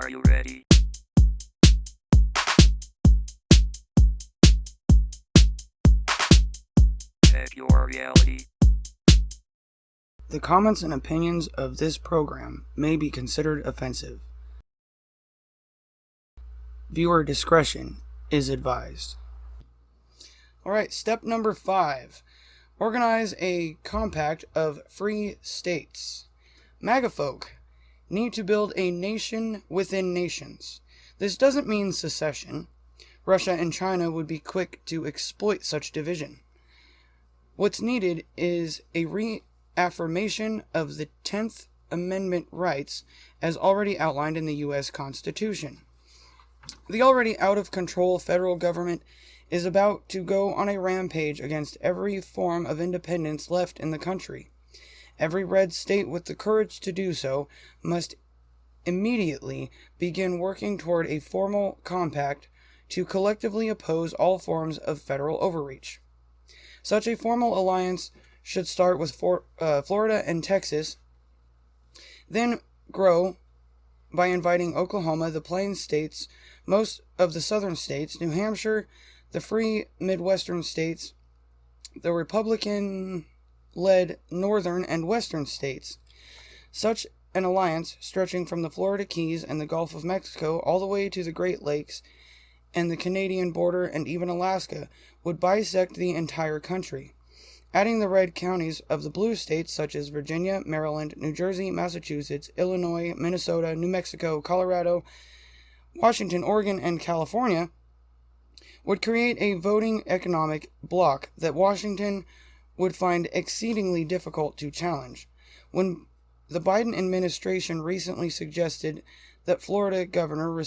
Are you ready? Check your reality. The comments and opinions of this program may be considered offensive. Viewer discretion is advised. Alright, step number 5. Organize a compact of free states. MAGA folk need to build a nation within nations. This doesn't mean secession. Russia and China would be quick to exploit such division. What's needed is a reaffirmation of the 10th Amendment rights as already outlined in the U.S. Constitution. The already out-of-control federal government is about to go on a rampage against every form of independence left in the country. Every red state with the courage to do so must immediately begin working toward a formal compact to collectively oppose all forms of federal overreach. Such a formal alliance should start with Florida and Texas, then grow by inviting Oklahoma, the Plains states, most of the southern states, New Hampshire, the free Midwestern states, the Republican-led northern and western states. Such an alliance, stretching from the Florida Keys and the Gulf of Mexico all the way to the Great Lakes and the Canadian border and even Alaska, would bisect the entire country. Adding the red counties of the blue states such as Virginia, Maryland, New Jersey, Massachusetts, Illinois, Minnesota, New Mexico, Colorado, Washington, Oregon, and California would create a voting economic bloc that Washington would find exceedingly difficult to challenge. When the Biden administration recently suggested that Florida Governor Ron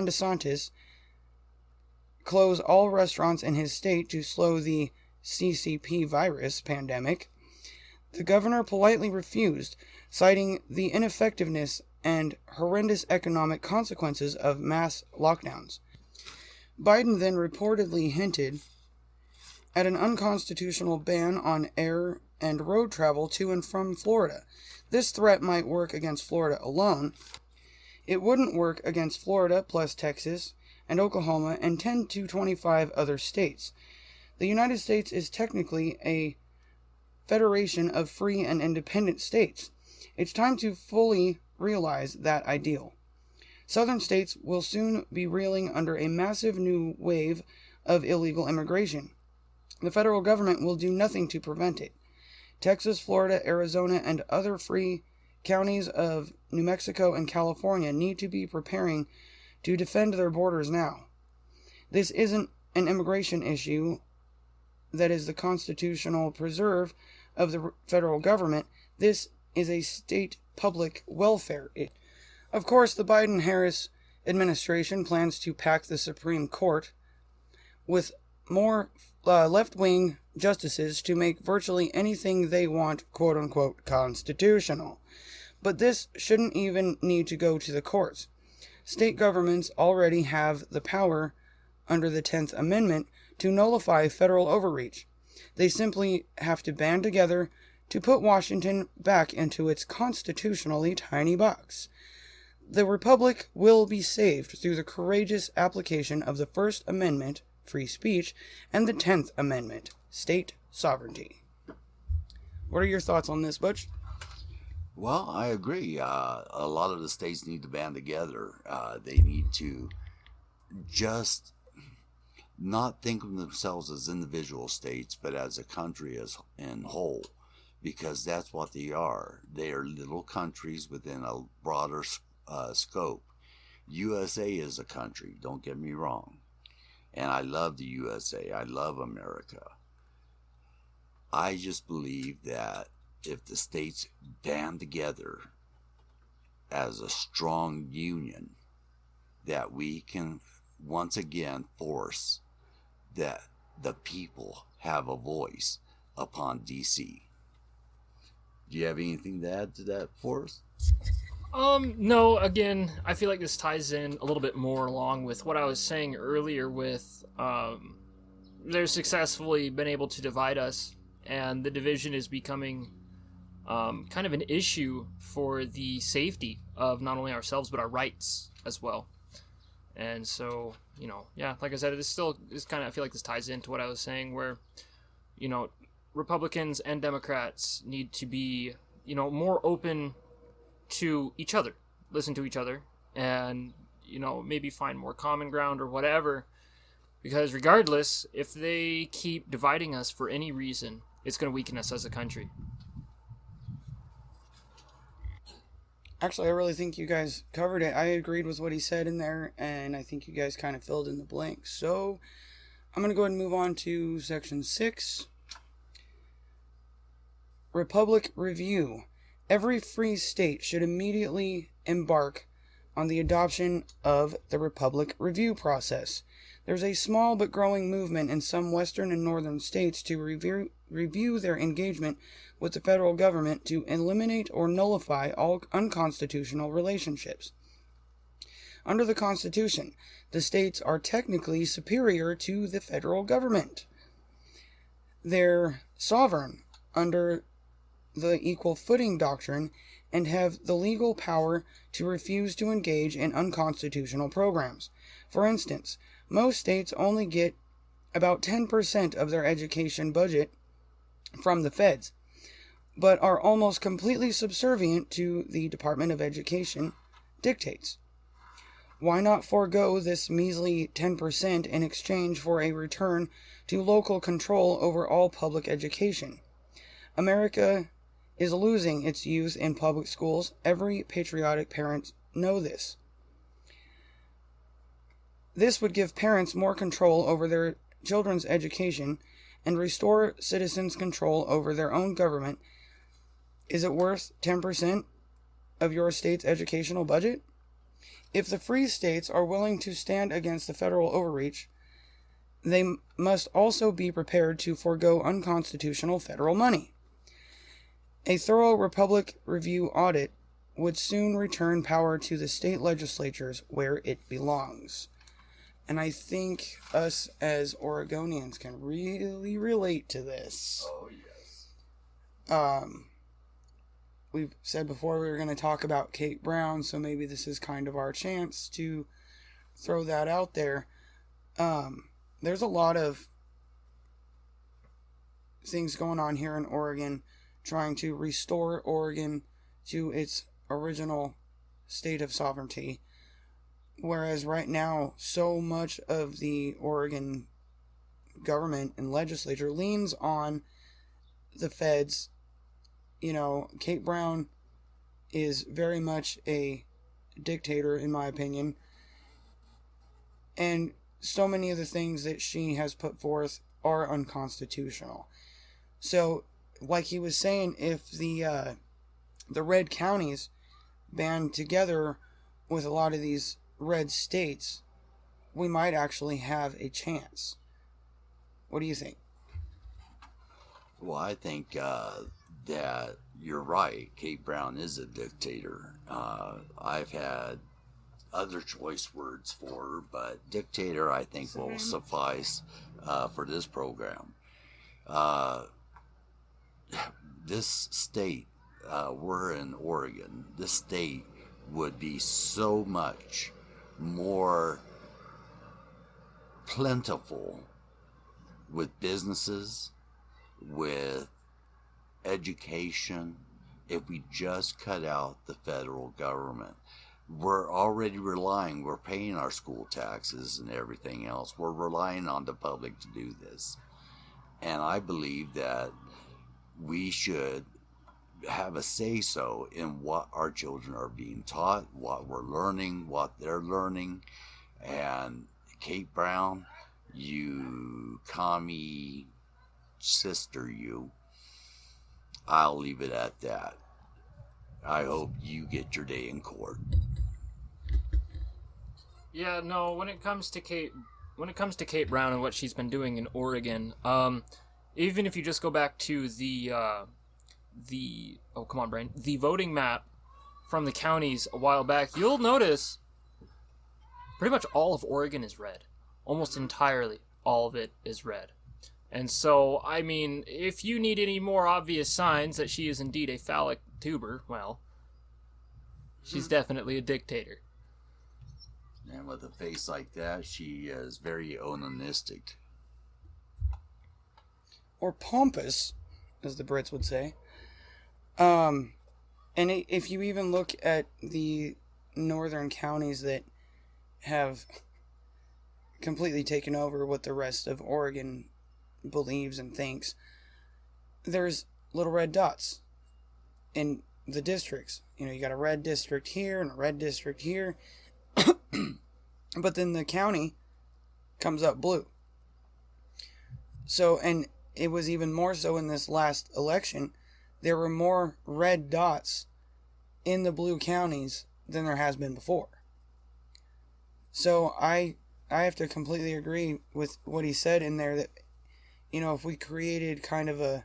DeSantis close all restaurants in his state to slow the CCP virus pandemic, the governor politely refused, citing the ineffectiveness and horrendous economic consequences of mass lockdowns. Biden then reportedly hinted at an unconstitutional ban on air and road travel to and from Florida. This threat might work against Florida alone. It wouldn't work against Florida plus Texas and Oklahoma and 10 to 25 other states. The United States is technically a federation of free and independent states. It's time to fully realize that ideal. Southern states will soon be reeling under a massive new wave of illegal immigration. The federal government will do nothing to prevent it. Texas, Florida, Arizona, and other free counties of New Mexico and California need to be preparing to defend their borders now. This isn't an immigration issue that is the constitutional preserve of the federal government. This is a state public welfare issue. Of course, the Biden-Harris administration plans to pack the Supreme Court with more left-wing justices to make virtually anything they want, quote-unquote, constitutional. But this shouldn't even need to go to the courts. State governments already have the power under the 10th Amendment to nullify federal overreach. They simply have to band together to put Washington back into its constitutionally tiny box. The Republic will be saved through the courageous application of the First Amendment, free speech, and the 10th Amendment, state sovereignty. What are your thoughts on this, Butch? Well, I agree. A lot of the states need to band together. They need to just not think of themselves as individual states, but as a country as in whole, because that's what they are. They are little countries within a broader scope. USA is a country, don't get me wrong. And I love the USA. I love America. I just believe that if the states band together as a strong union, that we can once again force that the people have a voice upon DC. Do you have anything to add to that, Forrest? No, again, I feel like this ties in a little bit more along with what I was saying earlier with, they're successfully been able to divide us, and the division is becoming kind of an issue for the safety of not only ourselves but our rights. as well. And so, yeah, like I said, it's kind of, I feel like this ties into what I was saying, where, Republicans and Democrats need to be, more open to each other, listen to each other, and, maybe find more common ground or whatever. Because regardless, if they keep dividing us for any reason, it's going to weaken us as a country. Actually, I really think you guys covered it. I agreed with what he said in there, and I think you guys kind of filled in the blanks. So, I'm going to go ahead and move on to Section 6. Republic Review. Every free state should immediately embark on the adoption of the Republic Review process. There's a small but growing movement in some western and northern states to review their engagement with the federal government to eliminate or nullify all unconstitutional relationships. Under the Constitution, the states are technically superior to the federal government. They're sovereign under the equal footing doctrine and have the legal power to refuse to engage in unconstitutional programs. For instance, most states only get about 10% of their education budget from the feds, but are almost completely subservient to the Department of Education dictates. Why not forego this measly 10% in exchange for a return to local control over all public education? America is losing its youth in public schools. Every patriotic parent knows this. This would give parents more control over their children's education and restore citizens' control over their own government. Is it worth 10% of your state's educational budget? If the free states are willing to stand against the federal overreach, they must also be prepared to forego unconstitutional federal money. A thorough Republic Review audit would soon return power to the state legislatures where it belongs. And I think us as Oregonians can really relate to this. Oh, yes. We've said before we were going to talk about Kate Brown, so maybe this is kind of our chance to throw that out there. There's a lot of things going on here in Oregon trying to restore Oregon to its original state of sovereignty. Whereas right now, so much of the Oregon government and legislature leans on the feds. Kate Brown is very much a dictator, in my opinion. And so many of the things that she has put forth are unconstitutional. So, like he was saying, if the red counties band together with a lot of these red states, we might actually have a chance. What do you think? Well, I think that you're right. Kate Brown is a dictator. I've had other choice words for her, but dictator I think will suffice for this program. This state, we're in Oregon, this state would be so much more plentiful with businesses, with education, if we just cut out the federal government. We're already we're paying our school taxes and everything else. We're relying on the public to do this. And I believe that we should have a say-so in what our children are being taught, what we're learning, what they're learning. And Kate Brown, you commie sister, I'll leave it at that. I hope you get your day in court. Yeah, no, when it comes to Kate Brown and what she's been doing in Oregon, even if you just go back to the voting map from the counties a while back, you'll notice pretty much all of Oregon is red. Almost entirely all of it is red. And so, I mean, if you need any more obvious signs that she is indeed a phallic tuber, well, she's definitely a dictator. And with a face like that, she is very onanistic. Or pompous, as the Brits would say. And if you even look at the northern counties that have completely taken over what the rest of Oregon believes and thinks, there's little red dots in the districts. You know, you got a red district here and a red district here. But then the county comes up blue. So, and it was even more so in this last election. There were more red dots in the blue counties than there has been before. So I have to completely agree with what he said in there, that, you know, if we created kind of a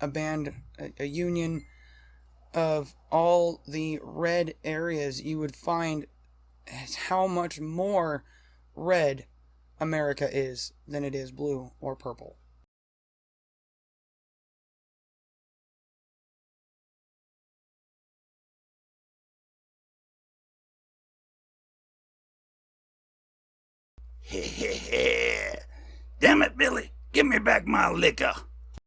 band, a union of all the red areas, you would find how much more red America is than it is blue or purple. Damn it, Billy. Give me back my liquor.